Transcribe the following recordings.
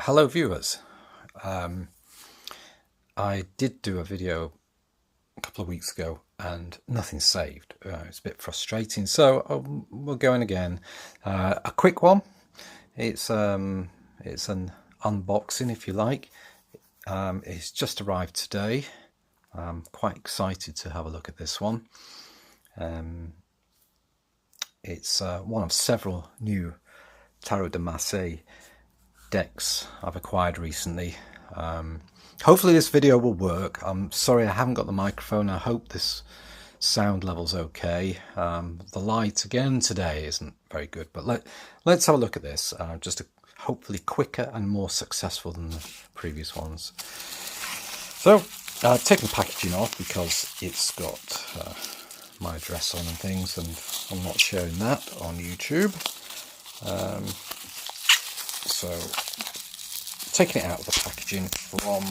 Hello viewers. I did do a video a couple of weeks ago and nothing saved. It's a bit frustrating, so we'll go in again. A quick one. It's an unboxing, if you like. It's just arrived today. I'm quite excited to have a look at this one. It's one of several new Tarot de Marseille decks I've acquired recently. Hopefully this video will work. I'm sorry I haven't got the microphone. I hope this sound level's okay. The light again today isn't very good, but let's have a look at this. Just hopefully quicker and more successful than the previous ones. So I've taken the packaging off because it's got my address on and things, and I'm not sharing that on YouTube. So taking it out of the packaging from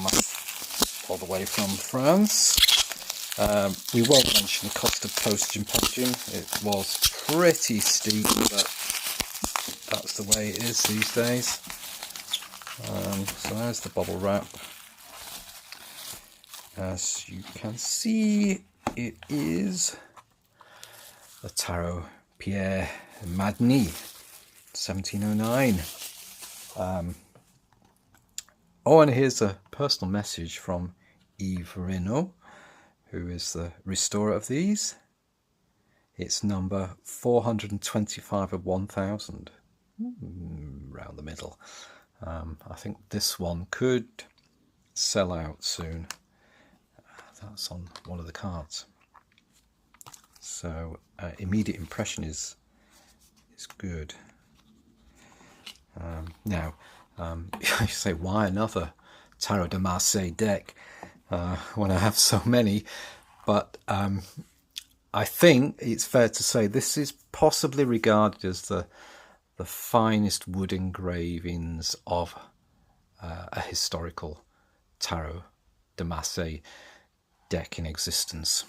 all the way from France. We won't mention the cost of postage and packaging. It was pretty steep, but that's the way it is these days. So there's the bubble wrap. As you can see, it is the Tarot Pierre Madenié, 1709. Oh, and here's a personal message from Yves Reynaud, who is the restorer of these. It's number 425 of 1000, around the middle. I think this one could sell out soon. That's on one of the cards. So immediate impression is good. Now, you say, why another Tarot de Marseille deck when I have so many? But I think it's fair to say this is possibly regarded as the finest wood engravings of a historical Tarot de Marseille deck in existence.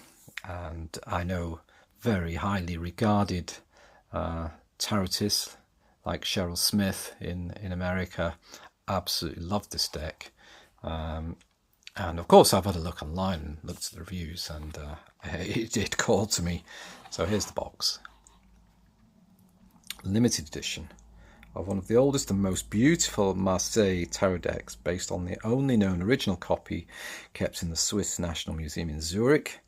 And I know very highly regarded tarotists like Cheryl Smith in America absolutely loved this deck. And of course I've had a look online and looked at the reviews, and it did call to me. So here's the box. Limited edition of one of the oldest and most beautiful Marseille tarot decks, based on the only known original copy kept in the Swiss National Museum in Zurich.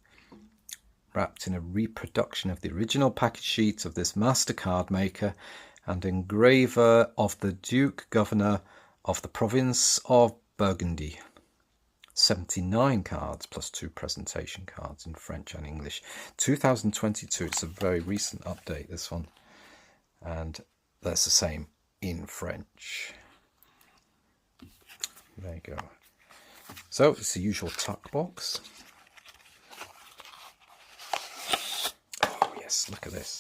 Wrapped in a reproduction of the original package sheet of this master card maker and engraver of the Duke Governor of the province of Burgundy. 79 cards plus 2 presentation cards in French and English. 2022, it's a very recent update, this one. And that's the same in French. There you go. So it's the usual tuck box. Oh yes, look at this.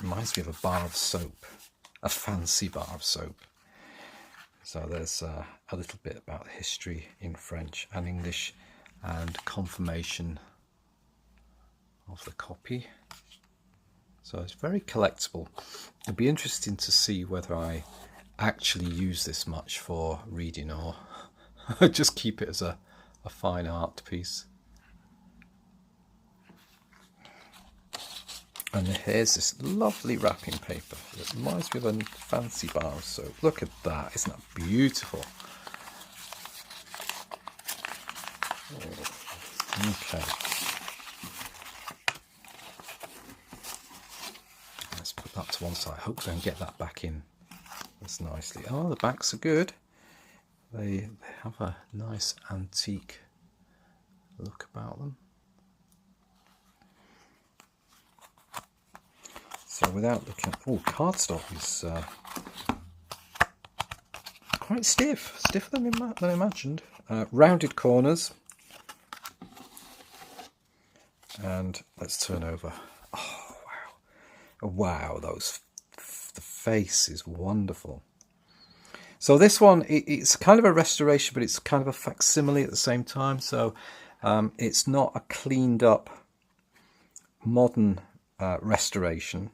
Reminds me of a bar of soap, a fancy bar of soap. So there's a little bit about the history in French and English, and confirmation of the copy. So it's very collectible. It'd be interesting to see whether I actually use this much for reading, or just keep it as a fine art piece. And here's this lovely wrapping paper. It reminds me of a fancy bar of soap. Look at that. Isn't that beautiful? Okay. Let's put that to one side. Hopefully I can get that back in as nicely. Oh, the backs are good. They have a nice antique look about them. So without looking at... Oh, cardstock is quite stiff. Stiffer than I imagined. Rounded corners. And let's turn over. Oh, wow. Wow, the face is wonderful. So this one, it's kind of a restoration, but it's kind of a facsimile at the same time. So it's not a cleaned up modern restoration.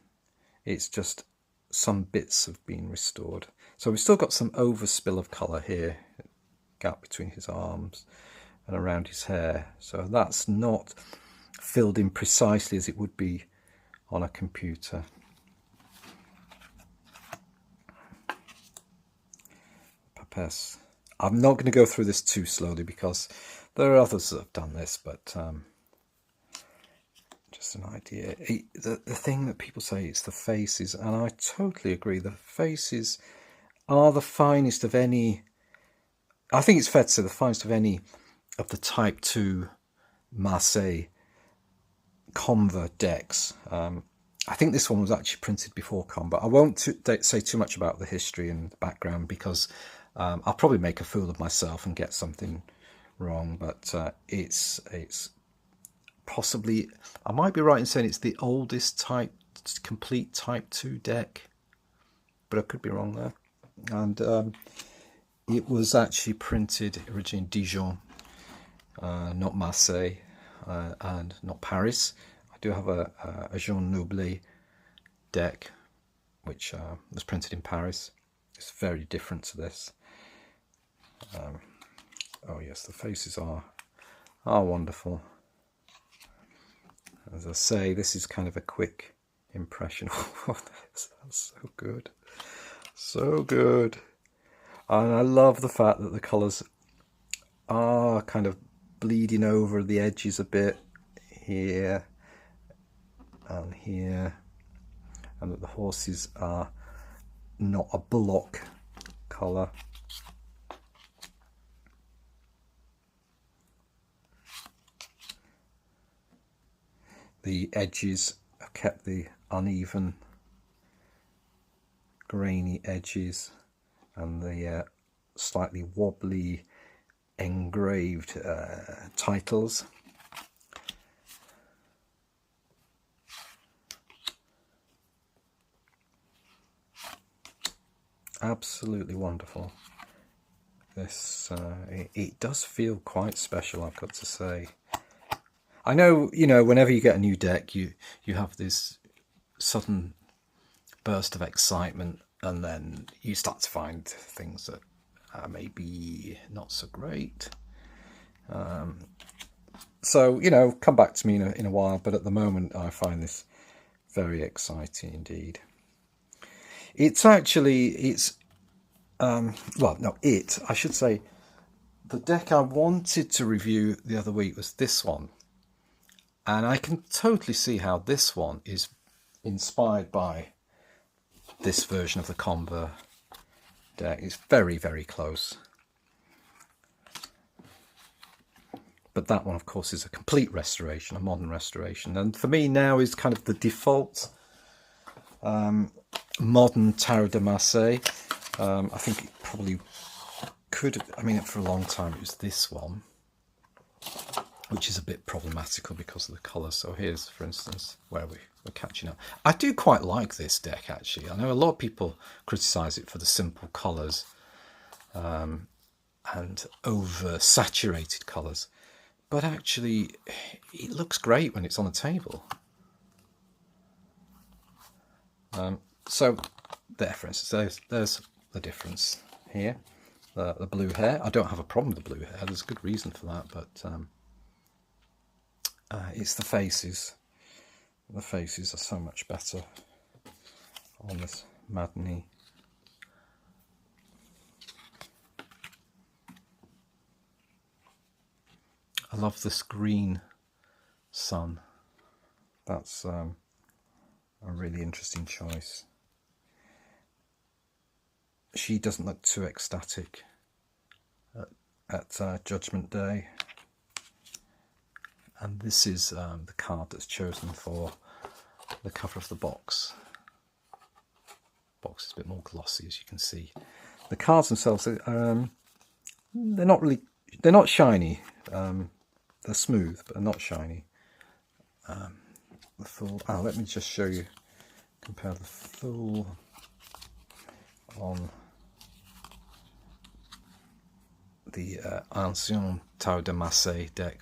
It's just some bits have been restored. So we've still got some overspill of colour here, gap between his arms and around his hair. So that's not filled in precisely as it would be on a computer. Papes. I'm not going to go through this too slowly because there are others that have done this, but just an idea. The thing that people say is the faces, and I totally agree. The faces are the finest of any, I think it's fair to say the finest of any of the Type 2 Marseille Conver decks. I think this one was actually printed before Com, but I won't say too much about the history and the background because I'll probably make a fool of myself and get something wrong. But it's possibly, I might be right in saying it's the oldest complete Type 2 deck, but I could be wrong there. And it was actually printed originally in Dijon, not Marseille, and not Paris. I do have a Jean Noblet deck, which was printed in Paris. It's very different to this. Oh yes, the faces are wonderful. As I say, this is kind of a quick impression of this. That's so good. So good. And I love the fact that the colours are kind of bleeding over the edges a bit here and here, and that the horses are not a block colour. The edges have kept the uneven, grainy edges and the slightly wobbly engraved titles. Absolutely wonderful. This it does feel quite special, I've got to say. I know, you know, whenever you get a new deck, you have this sudden burst of excitement, and then you start to find things that are maybe not so great. So, you know, come back to me in a while, but at the moment I find this very exciting indeed. It's actually, well, no, I should say, the deck I wanted to review the other week was this one. And I can totally see how this one is inspired by this version of the Conver deck. It's very, very close. But that one, of course, is a complete restoration, a modern restoration. And for me now is kind of the default modern Tarot de Marseille. I think it probably could, I mean, for a long time it was this one, which is a bit problematical because of the colour. So here's, for instance, where we're catching up. I do quite like this deck, actually. I know a lot of people criticise it for the simple colours and over-saturated colours, but actually it looks great when it's on a table. So there, for instance, there's the difference here. The blue hair. I don't have a problem with the blue hair. There's a good reason for that, but it's the faces. The faces are so much better on this Madenié. I love this green sun. That's a really interesting choice. She doesn't look too ecstatic at Judgment Day. And this is the card that's chosen for the cover of the box. The box is a bit more glossy, as you can see. The cards themselves, they're not shiny. They're smooth, but they're not shiny. The full. Let me just show you. Compare the full on the Ancien Tarot de Marseille deck.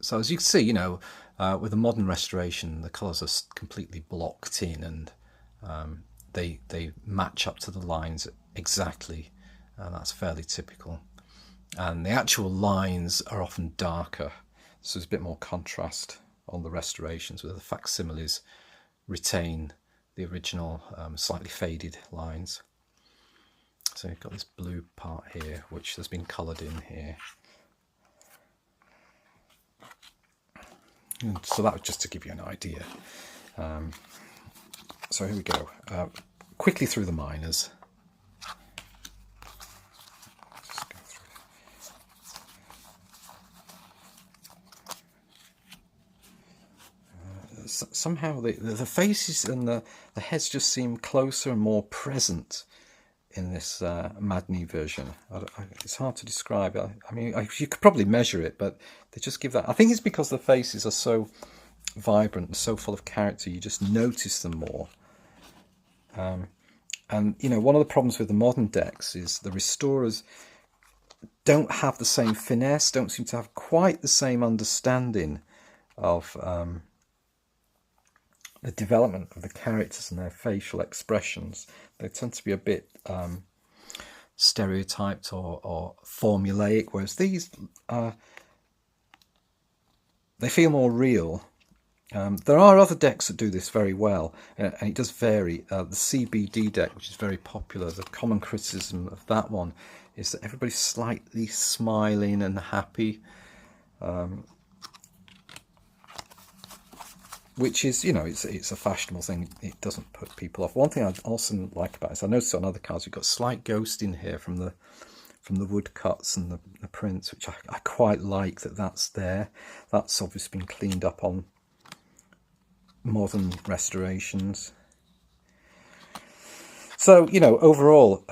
So as you can see, you know, with a modern restoration, the colours are completely blocked in, and they match up to the lines exactly, and that's fairly typical. And the actual lines are often darker, so there's a bit more contrast on the restorations, where the facsimiles retain the original slightly faded lines. So you've got this blue part here, which has been coloured in here. And so that was just to give you an idea. So here we go. Quickly through the minors. Just go through. Somehow the faces and the heads just seem closer and more present in this Madenié version. It's hard to describe. I mean, you could probably measure it, but they just give that. I think it's because the faces are so vibrant and so full of character, you just notice them more. And you know, one of the problems with the modern decks is the restorers don't have the same finesse, don't seem to have quite the same understanding of the development of the characters and their facial expressions. They tend to be a bit stereotyped or formulaic, whereas these they feel more real. There are other decks that do this very well, and it does vary. The CBD deck, which is very popular, the common criticism of that one is that everybody's slightly smiling and happy, which is, you know, it's a fashionable thing. It doesn't put people off. One thing I also like about it is I noticed on other cards we've got slight ghost in here from the woodcuts and the prints, which I quite like that's there. That's obviously been cleaned up on modern restorations. So, you know, overall,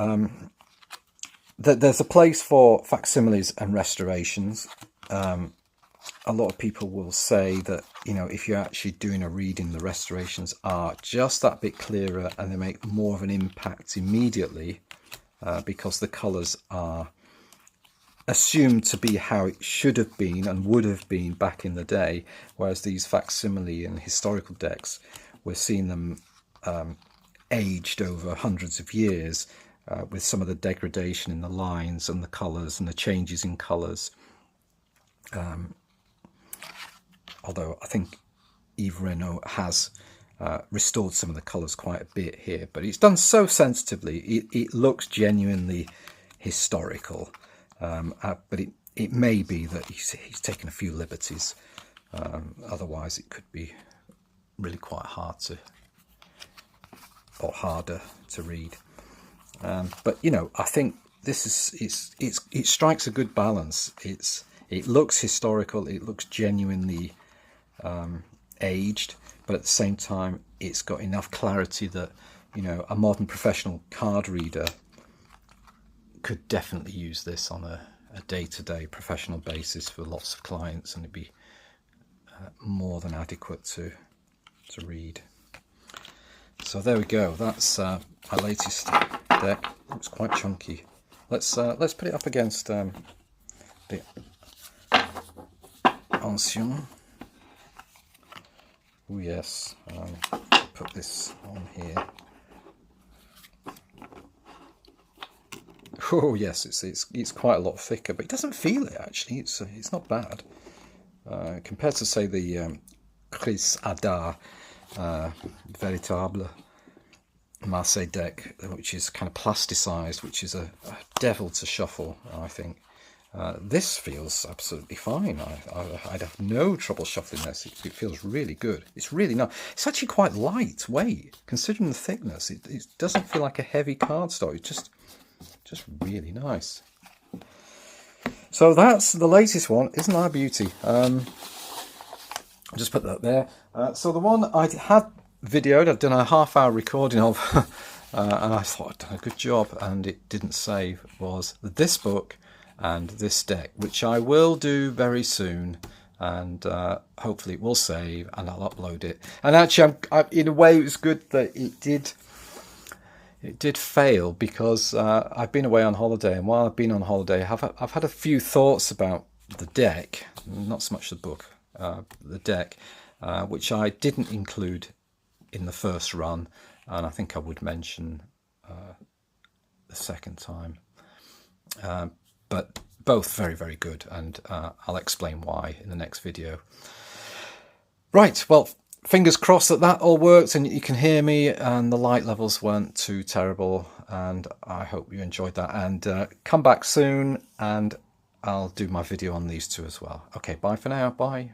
there's a place for facsimiles and restorations. A lot of people will say that, you know, if you're actually doing a reading, the restorations are just that bit clearer and they make more of an impact immediately, because the colours are assumed to be how it should have been and would have been back in the day, whereas these facsimile and historical decks, we're seeing them aged over hundreds of years, with some of the degradation in the lines and the colours and the changes in colours. Although I think Yves Reynaud has restored some of the colours quite a bit here, but it's done so sensitively, it looks genuinely historical. But it may be that he's taken a few liberties. Otherwise, it could be really quite harder to read. But you know, I think this it strikes a good balance. It looks historical. It looks genuinely aged, but at the same time, it's got enough clarity that, you know, a modern professional card reader could definitely use this on a day-to-day professional basis for lots of clients, and it'd be more than adequate to read. So there we go. That's my latest deck. It's quite chunky. Let's put it up against the Ancien. Oh yes, put this on here. Oh yes, it's quite a lot thicker, but it doesn't feel it actually. It's not bad compared to, say, the Chris Hadar Véritable Marseille deck, which is kind of plasticized, which is a devil to shuffle, I think. This feels absolutely fine. I'd have no trouble shuffling this. It feels really good. It's really nice. It's actually quite lightweight, considering the thickness. It doesn't feel like a heavy cardstock. It's just really nice. So that's the latest one. Isn't that a beauty? I'll just put that there. So the one I had videoed, I've done a half-hour recording of, and I thought I'd done a good job, and it didn't save, was this book and this deck, which I will do very soon, and hopefully it will save and I'll upload it. And actually, in a way, it was good that it did fail, because I've been away on holiday, and while I've been on holiday, I've had a few thoughts about the deck, not so much the book, the deck, which I didn't include in the first run, and I think I would mention the second time. But both very, very good, and I'll explain why in the next video. Right, well, fingers crossed that that all worked and you can hear me and the light levels weren't too terrible, and I hope you enjoyed that, and come back soon and I'll do my video on these two as well. Okay, bye for now. Bye.